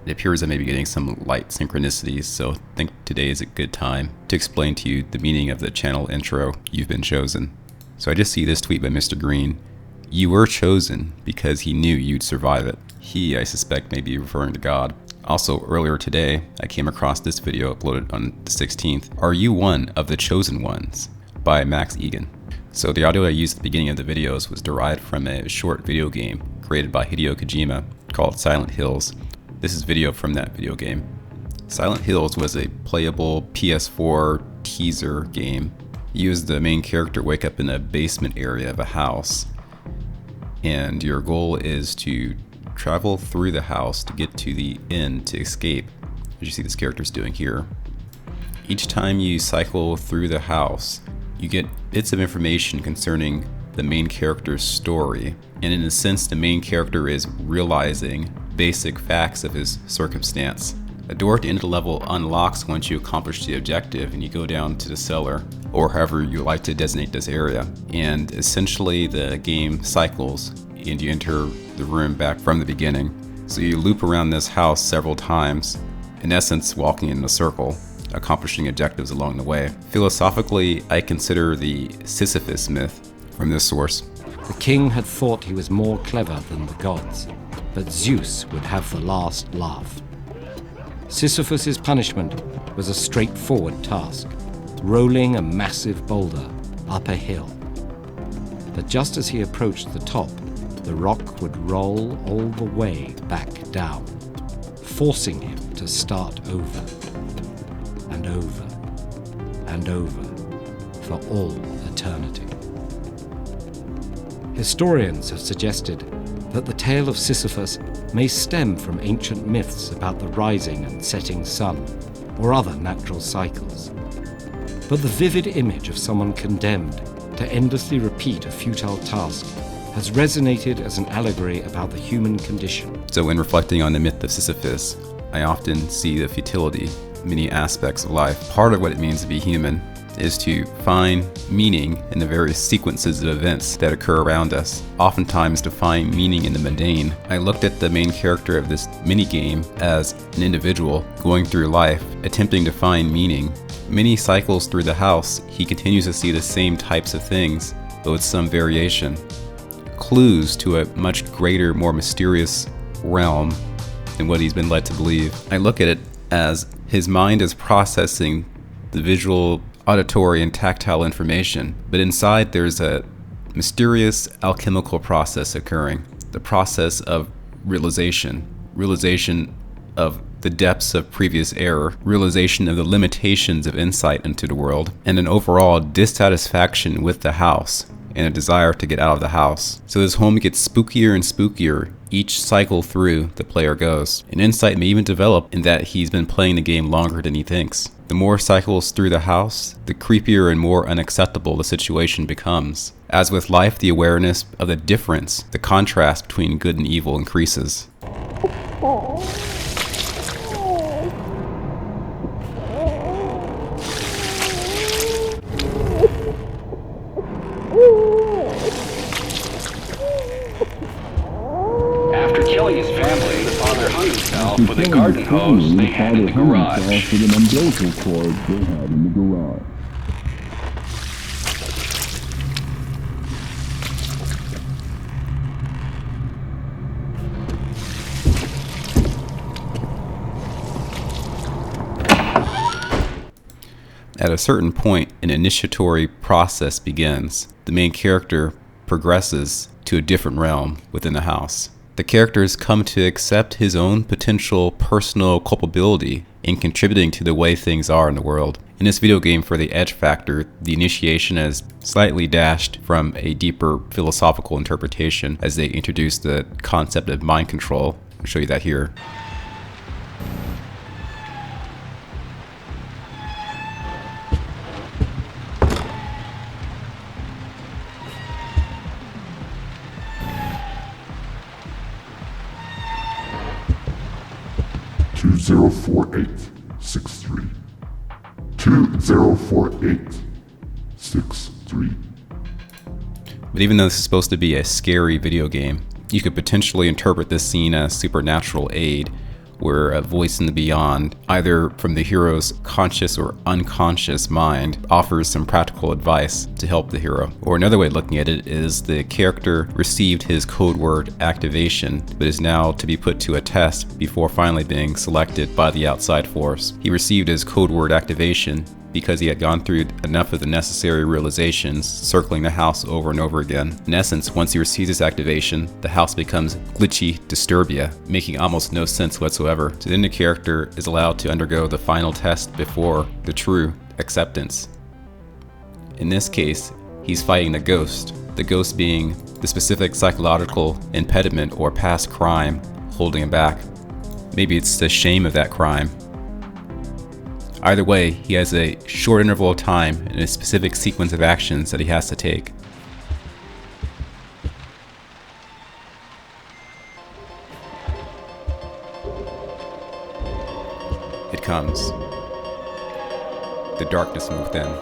It appears I may be getting some light synchronicities, so I think today is a good time to explain to you the meaning of the channel intro, "You've been chosen." So I just see this tweet by Mr. Green. "You were chosen because he knew you'd survive it." He, I suspect, may be referring to God. Also, earlier today, I came across this video uploaded on the 16th, "Are you one of the chosen ones?" by Max Egan. So the audio I used at the beginning of the videos was derived from a short video game created by Hideo Kojima called Silent Hills. This is video from that video game. Silent Hills was a playable PS4 teaser game. You as the main character wake up in a basement area of a house, and your goal is to travel through the house to get to the end to escape, as you see this character's doing here. Each time you cycle through the house, you get bits of information concerning the main character's story, and in a sense the main character is realizing basic facts of his circumstance. A door to end the level unlocks once you accomplish the objective and you go down to the cellar, or however you like to designate this area, and essentially the game cycles and you enter the room back from the beginning. So you loop around this house several times, in essence walking in a circle, accomplishing objectives along the way. Philosophically, I consider the Sisyphus myth from this source. The king had thought he was more clever than the gods, but Zeus would have the last laugh. Sisyphus's punishment was a straightforward task, rolling a massive boulder up a hill. But just as he approached the top, the rock would roll all the way back down, forcing him to start over and over and over for all eternity. Historians have suggested that the tale of Sisyphus may stem from ancient myths about the rising and setting sun or other natural cycles. But the vivid image of someone condemned to endlessly repeat a futile task has resonated as an allegory about the human condition. So when reflecting on the myth of Sisyphus, I often see the futility of many aspects of life. Part of what it means to be human is to find meaning in the various sequences of events that occur around us, oftentimes to find meaning in the mundane. I looked at the main character of this mini-game as an individual going through life, attempting to find meaning. Many cycles through the house, he continues to see the same types of things, but with some variation. Clues to a much greater, more mysterious realm than what he's been led to believe. I look at it as his mind is processing the visual, auditory, and tactile information, but inside there's a mysterious alchemical process occurring. The process of realization of the depths of previous error, realization of the limitations of insight into the world, and an overall dissatisfaction with the house and a desire to get out of the house. So his home gets spookier and spookier each cycle through the player goes. An insight may even develop in that he's been playing the game longer than he thinks. The more cycles through the house, the creepier and more unacceptable the situation becomes. As with life, the awareness of the difference, the contrast between good and evil increases. After killing his family, the father hung himself with a garden hose they had in the garage. With an umbilical cord they had in the garage. At a certain point, an initiatory process begins. The main character progresses to a different realm within the house. The characters come to accept his own potential personal culpability in contributing to the way things are in the world. In this video game, for the edge factor, the initiation is slightly dashed from a deeper philosophical interpretation as they introduce the concept of mind control. I'll show you that here. Two 204863. 204863. But even though this is supposed to be a scary video game, you could potentially interpret this scene as supernatural aid, where a voice in the beyond, either from the hero's conscious or unconscious mind, offers some practical advice to help the hero. Or another way of looking at it is the character received his code word activation, but is now to be put to a test before finally being selected by the outside force. He received his code word activation because he had gone through enough of the necessary realizations, circling the house over and over again. In essence, once he receives this activation, the house becomes glitchy disturbia, making almost no sense whatsoever. So then the character is allowed to undergo the final test before the true acceptance. In this case, he's fighting the ghost being the specific psychological impediment or past crime holding him back. Maybe it's the shame of that crime. Either way, he has a short interval of time and a specific sequence of actions that he has to take. It comes. The darkness from within.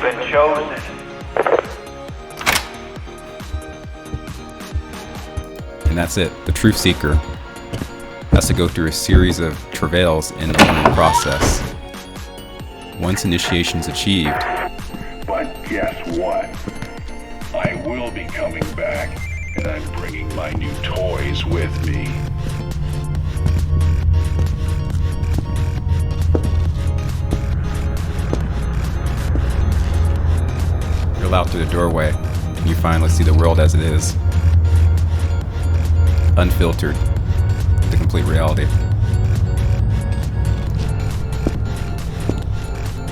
Been chosen. And that's it. The truth seeker has to go through a series of travails in the learning process. Once initiation is achieved, but guess what? I will be coming back, and I'm bringing my new toys with me. you're out through the doorway, and you finally see the world as it is. Unfiltered. The complete reality.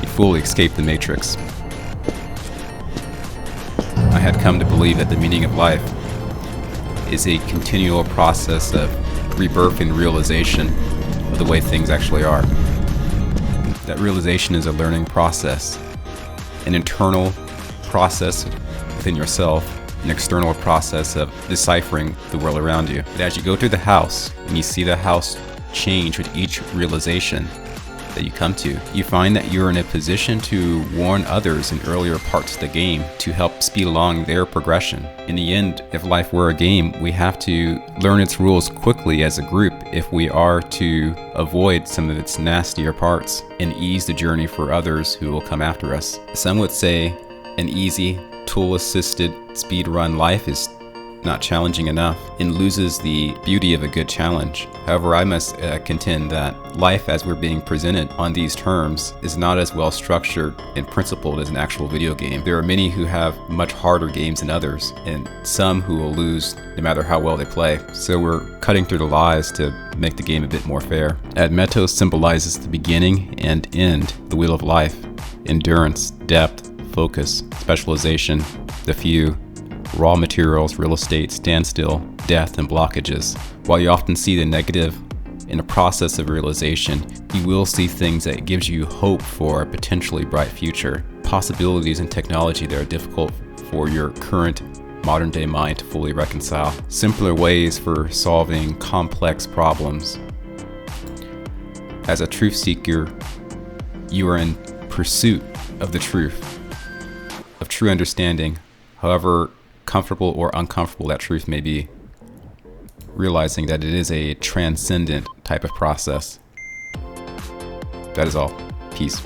You fully escaped the Matrix. I had come to believe that the meaning of life is a continual process of rebirth and realization of the way things actually are. That realization is a learning process, an internal process within yourself, an external process of deciphering the world around you. But as you go through the house and you see the house change with each realization that you come to, you find that you're in a position to warn others in earlier parts of the game to help speed along their progression. In the end, if life were a game, we have to learn its rules quickly as a group if we are to avoid some of its nastier parts and ease the journey for others who will come after us. Some would say an easy, tool-assisted speedrun life is not challenging enough and loses the beauty of a good challenge. However, I must contend that life as we're being presented on these terms is not as well structured and principled as an actual video game. There are many who have much harder games than others, and some who will lose no matter how well they play. So we're cutting through the lies to make the game a bit more fair. Admetos symbolizes the beginning and end, the wheel of life, endurance, depth, focus, specialization, the few, raw materials, real estate, standstill, death, and blockages. While you often see the negative in a process of realization, you will see things that gives you hope for a potentially bright future, possibilities in technology that are difficult for your current modern day mind to fully reconcile, simpler ways for solving complex problems. As a truth seeker, you are in pursuit of the truth. of true understanding, however comfortable or uncomfortable that truth may be. Realizing that it is a transcendent type of process. That is all. Peace.